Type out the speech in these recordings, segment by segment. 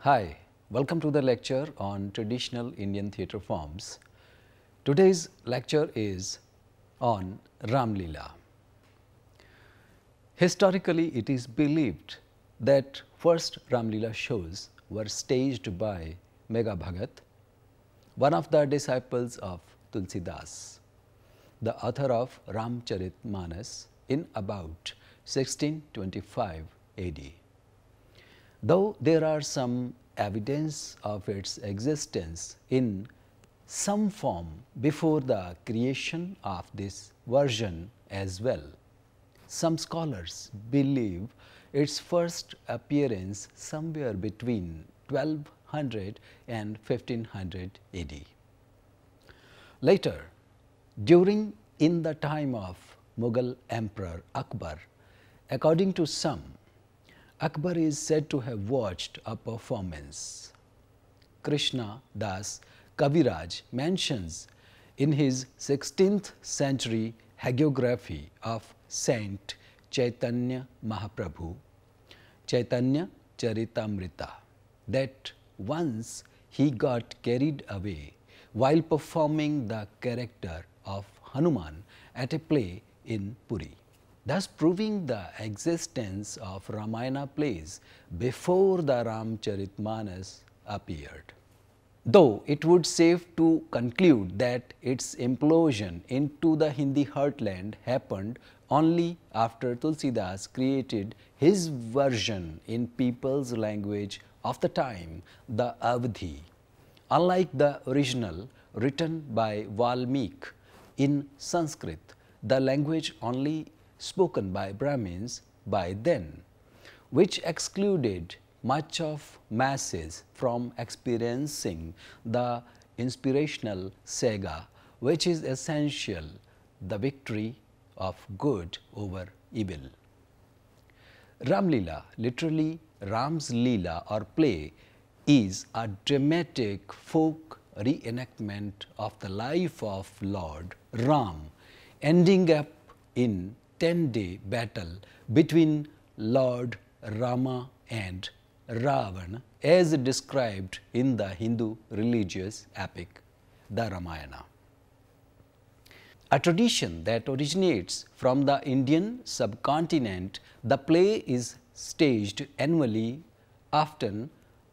Hi, welcome to the lecture on traditional Indian theatre forms. Today's lecture is on Ramleela. Historically, it is believed that first Ramleela shows were staged by Megha Bhagat, one of the disciples of Tulsidas, the author of Ramcharitmanas in about 1625 AD. Though there are some evidence of its existence in some form before the creation of this version as well, some scholars believe its first appearance somewhere between 1200 and 1500 AD. Later, in the time of Mughal Emperor Akbar, according to some, Akbar is said to have watched a performance. Krishna Das Kaviraj mentions in his 16th century hagiography of Saint Chaitanya Mahaprabhu, Chaitanya Charitamrita, that once he got carried away while performing the character of Hanuman at a play in Puri, thus proving the existence of Ramayana plays before the Ramcharitmanas appeared. Though it would safe to conclude that its implosion into the Hindi heartland happened only after Tulsidas created his version in people's language of the time, the Avadhi. Unlike the original written by Valmiki in Sanskrit, the language only spoken by Brahmins by then, which excluded much of masses from experiencing the inspirational saga, which is essential, the victory of good over evil. Ramleela, literally Ram's Leela or play, is a dramatic folk reenactment of the life of Lord Ram, ending up in 10-day battle between Lord Rama and Ravana as described in the Hindu religious epic, the Ramayana. A tradition that originates from the Indian subcontinent, the play is staged annually, often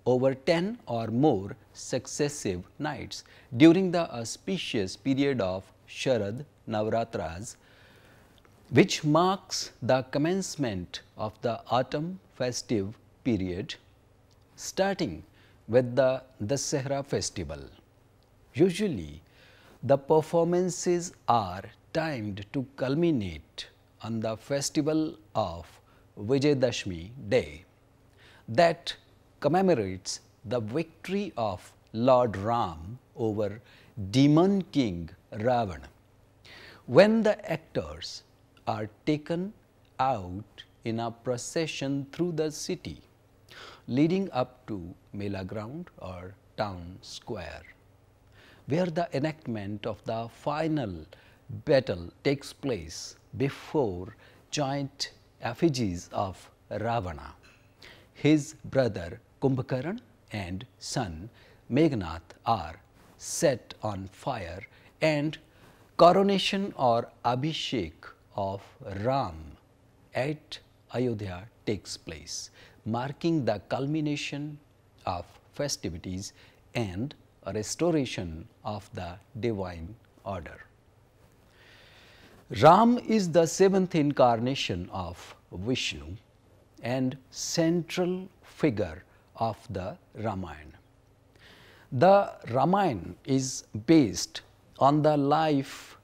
over 10 or more successive nights during the auspicious period of Sharad Navratras, which marks the commencement of the autumn festive period, starting with the Dasahra festival. Usually, the performances are timed to culminate on the festival of Vijayadashmi Day, that commemorates the victory of Lord Ram over demon king Ravana. When the actors are taken out in a procession through the city, leading up to Mela ground or town square, where the enactment of the final battle takes place before joint effigies of Ravana, his brother Kumbhakaran and son Meghnad are set on fire, and coronation or abhishek of Ram at Ayodhya takes place, marking the culmination of festivities and a restoration of the divine order. Ram is the seventh incarnation of Vishnu and central figure of the Ramayana. The Ramayana is based on the life,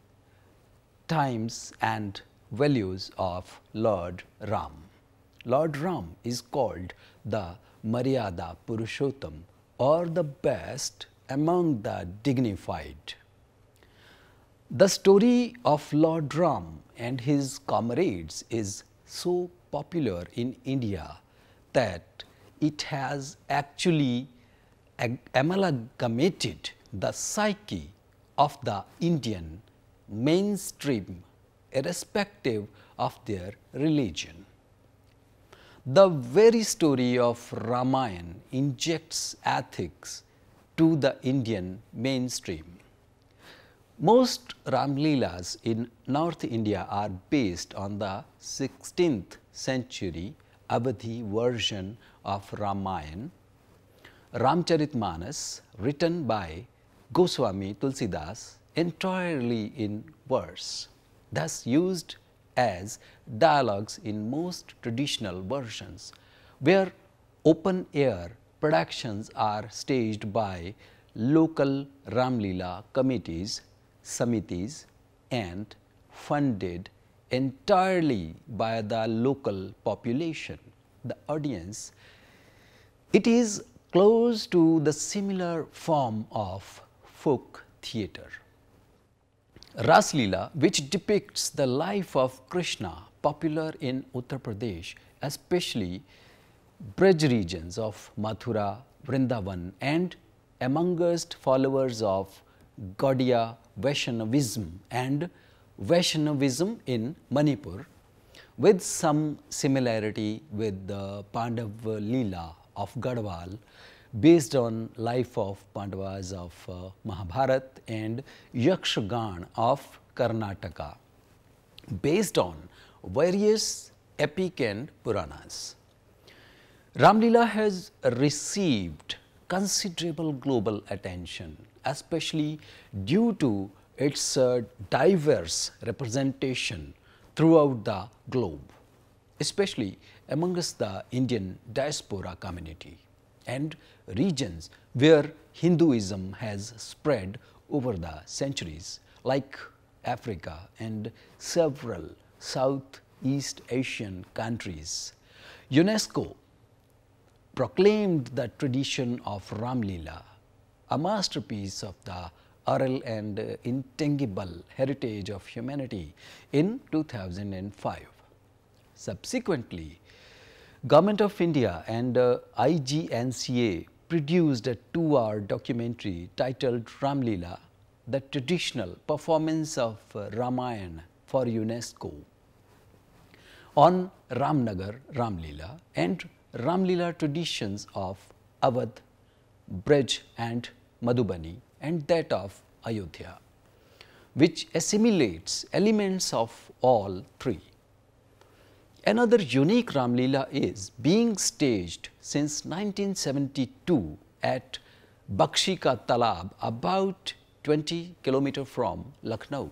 times and values of Lord Ram. Lord Ram is called the Maryada Purushottam, or the best among the dignified. The story of Lord Ram and his comrades is so popular in India that it has actually amalgamated the psyche of the Indian mainstream irrespective of their religion. The very story of Ramayana injects ethics to the Indian mainstream. Most Ramleelas in North India are based on the 16th century Awadhi version of Ramayana, Ramcharitmanas, written by Goswami Tulsidas entirely in verse, thus used as dialogues in most traditional versions, where open air productions are staged by local Ramleela committees, samitis, and funded entirely by the local population. The audience, it is close to the similar form of folk theatre. Ramleela, which depicts the life of Krishna, popular in Uttar Pradesh, especially Braj regions of Mathura, Vrindavan, and amongst followers of Gaudiya Vaishnavism and Vaishnavism in Manipur, with some similarity with the Pandav Leela of Garhwal, based on life of Pandavas of Mahabharat, and Yakshagan of Karnataka, based on various epic and Puranas. Ramleela has received considerable global attention, especially due to its diverse representation throughout the globe, especially amongst the Indian diaspora community and regions where Hinduism has spread over the centuries, like Africa and several Southeast Asian countries. UNESCO proclaimed the tradition of Ramleela a masterpiece of the oral and intangible heritage of humanity in 2005. Subsequently, Government of India and IGNCA produced a 2-hour documentary titled Ramleela, the traditional performance of Ramayana for UNESCO, on Ramnagar Ramleela and Ramleela traditions of Awadh, Braj and Madhubani, and that of Ayodhya, which assimilates elements of all three. Another unique Ramleela is being staged since 1972 at Bakshi Ka Talab, about 20 km from Lucknow,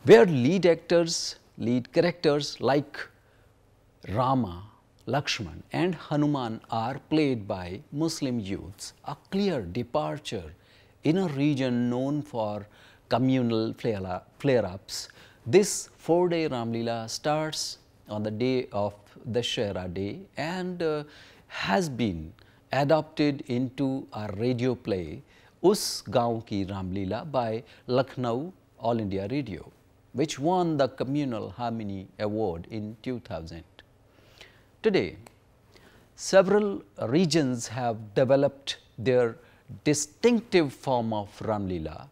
where lead characters like Rama, Lakshman and Hanuman are played by Muslim youths, a clear departure in a region known for communal flare-ups. This 4-day Ramleela starts on the day of Dashera Day and has been adopted into a radio play, Us Gaon Ki Ramleela, by Lucknow All India Radio, which won the Communal Harmony Award in 2000. Today, several regions have developed their distinctive form of Ramleela.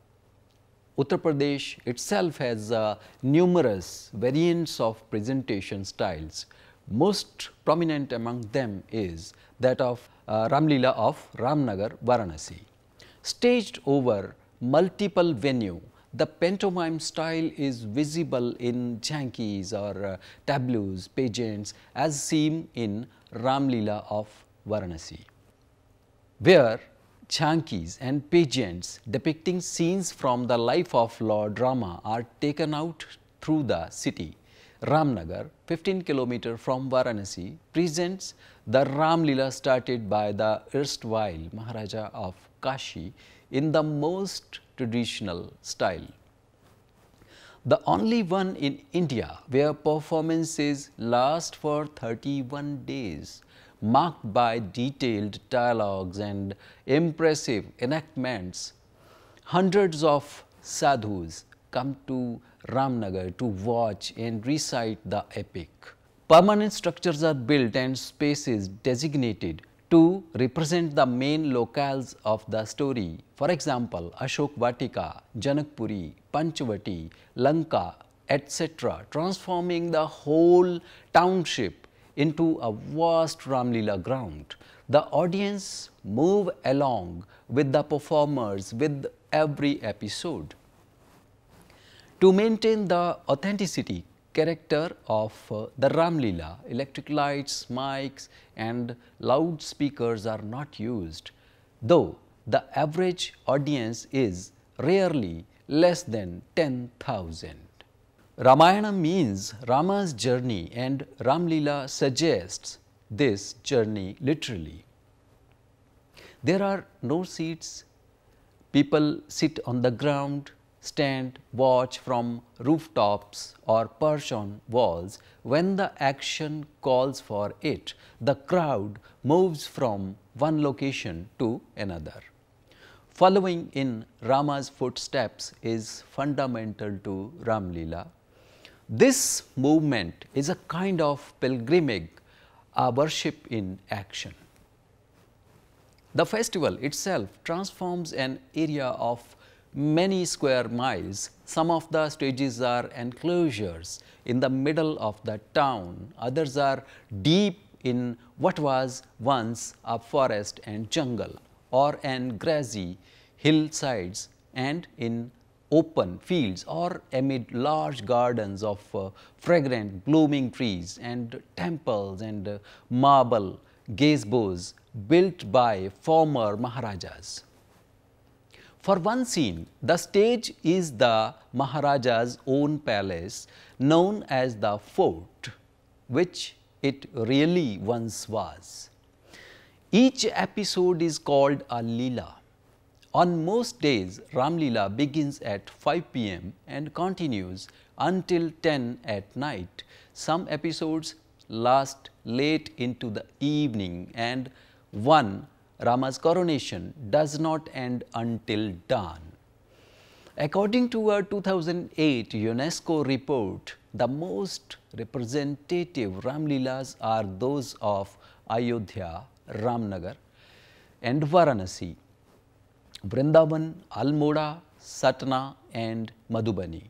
Uttar Pradesh itself has numerous variants of presentation styles. Most prominent among them is that of Ramleela of Ramnagar, Varanasi. Staged over multiple venues, the pantomime style is visible in jhankies or tableaus, pageants, as seen in Ramleela of Varanasi, where jhankies and pageants depicting scenes from the life of Lord Rama are taken out through the city. Ramnagar, 15 km from Varanasi, presents the Ramleela started by the erstwhile Maharaja of Kashi in the most traditional style. The only one in India where performances last for 31 days, marked by detailed dialogues and impressive enactments. Hundreds of sadhus come to Ramnagar to watch and recite the epic. Permanent structures are built and spaces designated to represent the main locales of the story. For example, Ashok Vatika, Janakpuri, Panchavati, Lanka, etc., transforming the whole township into a vast Ramleela ground. The audience move along with the performers with every episode. To maintain the authenticity character of the Ramleela, electric lights, mics and loudspeakers are not used, though the average audience is rarely less than 10,000. Ramayana means Rama's journey and Ramleela suggests this journey literally. There are no seats. People sit on the ground, stand, watch from rooftops or perch on walls. When the action calls for it, the crowd moves from one location to another. Following in Rama's footsteps is fundamental to Ramleela. This movement is a kind of pilgrimage, a worship in action. The festival itself transforms an area of many square miles. Some of the stages are enclosures in the middle of the town, others are deep in what was once a forest and jungle, or an grassy hillsides, and in open fields or amid large gardens of fragrant blooming trees and temples and marble gazebos built by former Maharajas. For one scene, the stage is the Maharaja's own palace known as the fort, which it really once was. Each episode is called a Leela. On most days, Ramleela begins at 5 p.m. and continues until 10 at night. Some episodes last late into the evening, and one, Rama's coronation, does not end until dawn. According to a 2008 UNESCO report, the most representative Ramleelas are those of Ayodhya, Ramnagar and Varanasi, Vrindavan, Almora, Satna and Madhubani.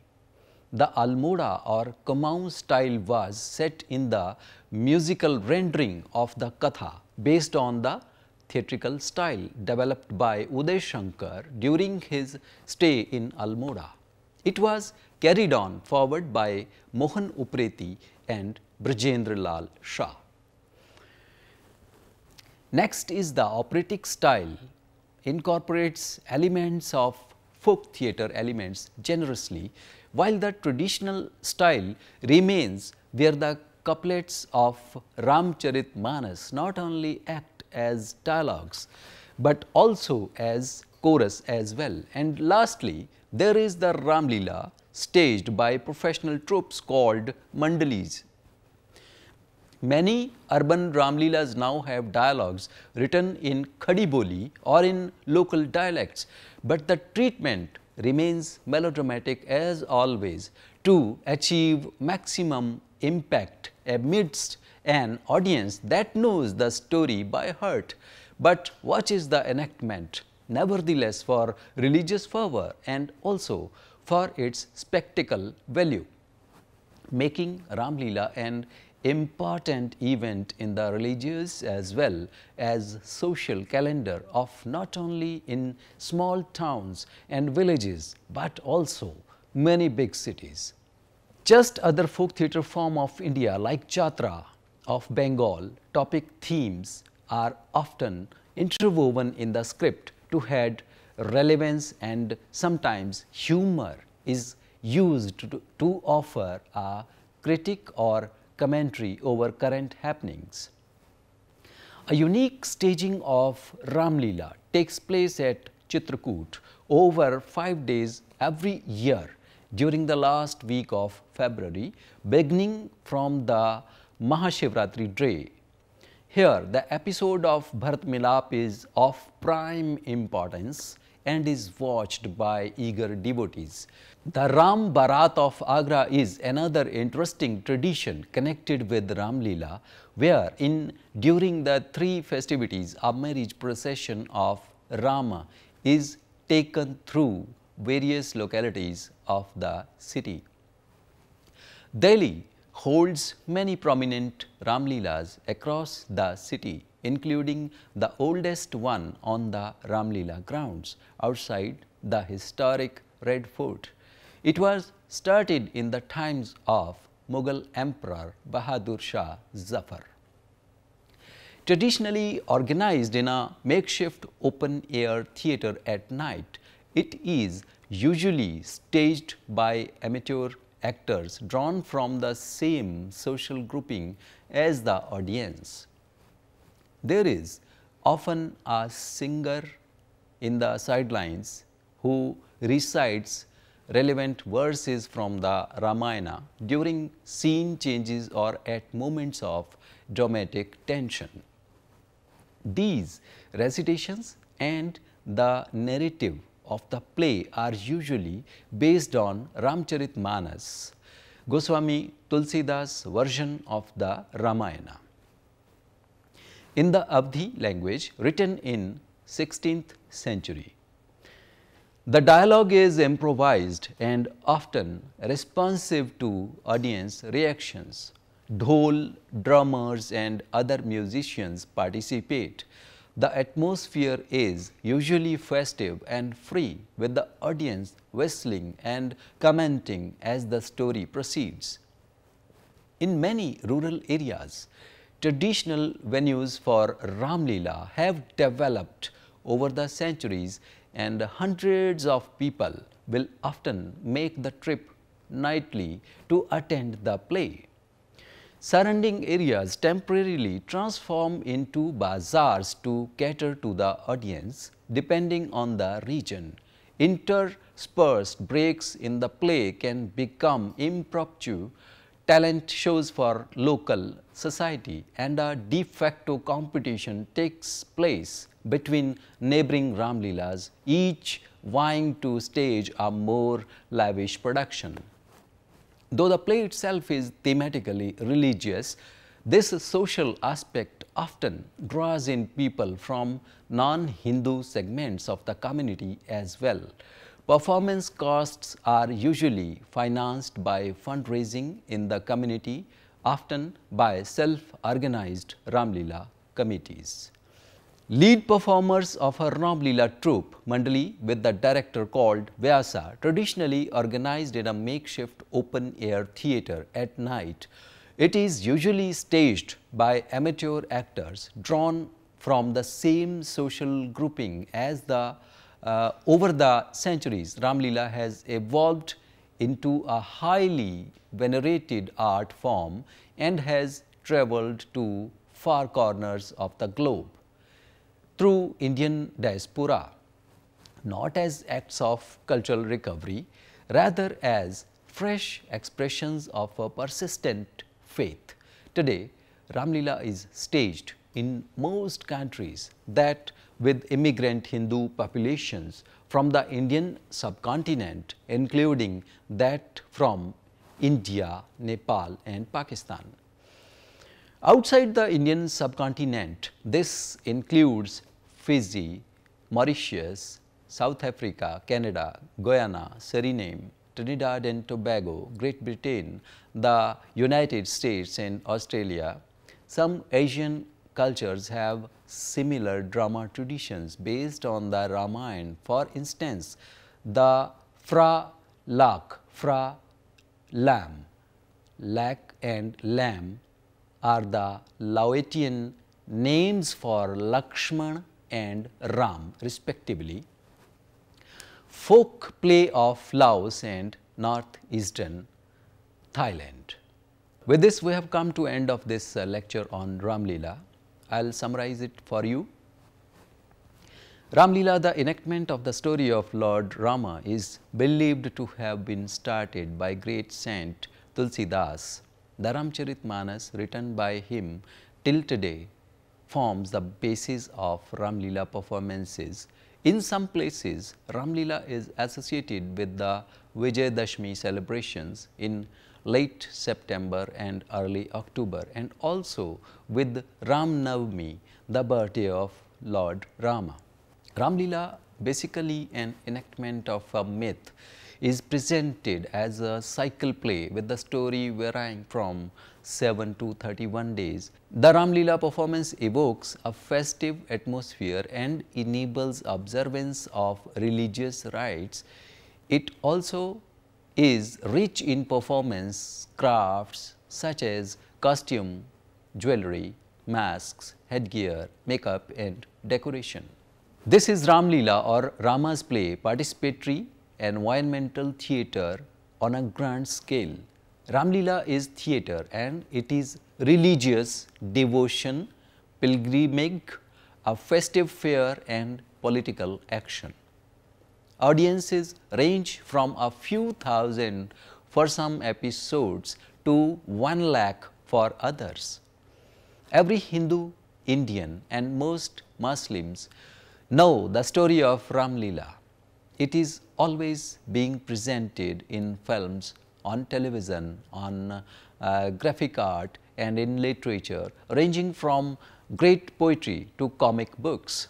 The Almora or Kumaon style was set in the musical rendering of the Katha based on the theatrical style developed by Uday Shankar during his stay in Almora. It was carried on forward by Mohan Upreti and Brajendra Lal Shah. Next is the operatic style. Incorporates elements of folk theatre elements generously, while the traditional style remains where the couplets of Ramcharitmanas not only act as dialogues but also as chorus as well. And lastly, there is the Ramleela staged by professional troupes called Mondelez. Many urban Ramleelas now have dialogues written in Khadi Boli or in local dialects, but the treatment remains melodramatic as always to achieve maximum impact amidst an audience that knows the story by heart but watches the enactment nevertheless for religious fervor and also for its spectacle value, making Ramleela an important event in the religious as well as social calendar of not only in small towns and villages but also many big cities. Just other folk theatre form of India like Jatra of Bengal, topic themes are often interwoven in the script to add relevance, and sometimes humor is used to offer a critique or commentary over current happenings. A unique staging of Ramleela takes place at Chitrakoot over 5 days every year during the last week of February, beginning from the Mahashivratri day. Here, the episode of Bharat Milap is of prime importance and is watched by eager devotees. The Ram Barat of Agra is another interesting tradition connected with Ramleela, where during the 3 festivities a marriage procession of Rama is taken through various localities of the city. Delhi holds many prominent Ramleelas across the city, including the oldest one on the Ramleela grounds outside the historic Red Fort. It was started in the times of Mughal Emperor Bahadur Shah Zafar. Traditionally organized in a makeshift open-air theatre at night, it is usually staged by amateur actors drawn from the same social grouping as the audience. There is often a singer in the sidelines who recites relevant verses from the Ramayana during scene changes or at moments of dramatic tension. These recitations and the narrative of the play are usually based on Ramcharitmanas, Goswami Tulsidas' version of the Ramayana. In the Avadhi language written in 16th century, the dialogue is improvised and often responsive to audience reactions. Dhol, drummers and other musicians participate. The atmosphere is usually festive and free, with the audience whistling and commenting as the story proceeds. In many rural areas, traditional venues for Ramleela have developed over the centuries, and hundreds of people will often make the trip nightly to attend the play. Surrounding areas temporarily transform into bazaars to cater to the audience, depending on the region. Interspersed breaks in the play can become impromptu talent shows for local society, and a de facto competition takes place between neighboring Ramleelas, each vying to stage a more lavish production. Though the play itself is thematically religious, this social aspect often draws in people from non-Hindu segments of the community as well. Performance costs are usually financed by fundraising in the community, often by self-organized Ramleela committees. Lead performers of a Ramleela troupe, Mandali, with the director called Vyasa, traditionally organized in a makeshift open-air theatre at night. It is usually staged by amateur actors drawn from the same social grouping as the over the centuries. Ramleela has evolved into a highly venerated art form and has travelled to far corners of the globe through Indian diaspora, not as acts of cultural recovery, rather as fresh expressions of a persistent faith. Today, Ramleela is staged in most countries that with immigrant Hindu populations from the Indian subcontinent, including that from India, Nepal and Pakistan. Outside the Indian subcontinent, this includes Fiji, Mauritius, South Africa, Canada, Guyana, Suriname, Trinidad and Tobago, Great Britain, the United States and Australia. Some Asian cultures have similar drama traditions based on the Ramayana. For instance, the Fra Lak, Fra Lam, Lak and Lam are the Laotian names for Lakshman and Ram respectively. Folk play of Laos and northeastern Thailand. With this, we have come to end of this lecture on Ramleela. I'll summarize it for you. Ramleela, the enactment of the story of Lord Rama, is believed to have been started by great saint Tulsidas. The Ramcharitmanas written by him till today forms the basis of Ramleela performances. In some places, Ramleela is associated with the Vijayadashmi celebrations in late September and early October, and also with Ram Navami, the birthday of Lord Rama. Ramleela, basically an enactment of a myth, is presented as a cycle play with the story varying from 7 to 31 days. The Ramleela performance evokes a festive atmosphere and enables observance of religious rites. It also is rich in performance crafts such as costume, jewelry, masks, headgear, makeup and decoration. This is Ramleela or Rama's play, participatory environmental theatre on a grand scale. Ramleela is theatre and it is religious devotion, pilgrimage, a festive fair and political action. Audiences range from a few thousand for some episodes to 1 lakh for others. Every Hindu, Indian and most Muslims know the story of Ramleela. It is always being presented in films, on television, on graphic art and in literature, ranging from great poetry to comic books.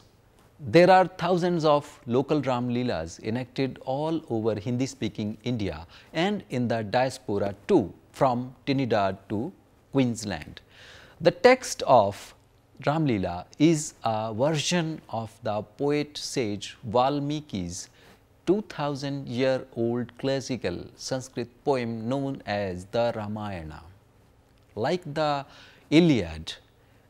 There are thousands of local Ramleelas enacted all over Hindi-speaking India and in the diaspora too, from Trinidad to Queensland. The text of Ramleela is a version of the poet sage Valmiki's 2000-year-old classical Sanskrit poem known as the Ramayana. Like the Iliad,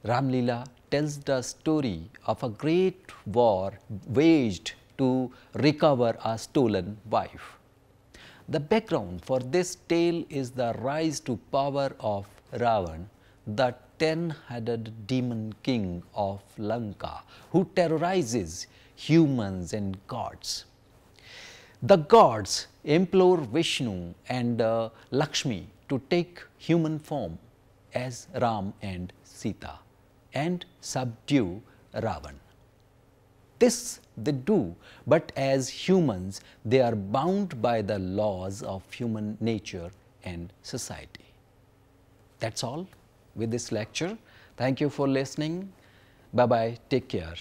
Ramleela tells the story of a great war waged to recover a stolen wife. The background for this tale is the rise to power of Ravan, the 10-headed demon king of Lanka, who terrorizes humans and gods. The gods implore Vishnu and Lakshmi to take human form as Ram and Sita and subdue Ravan. This they do, but as humans they are bound by the laws of human nature and society. That's all with this lecture. Thank you for listening. Bye-bye. Take care.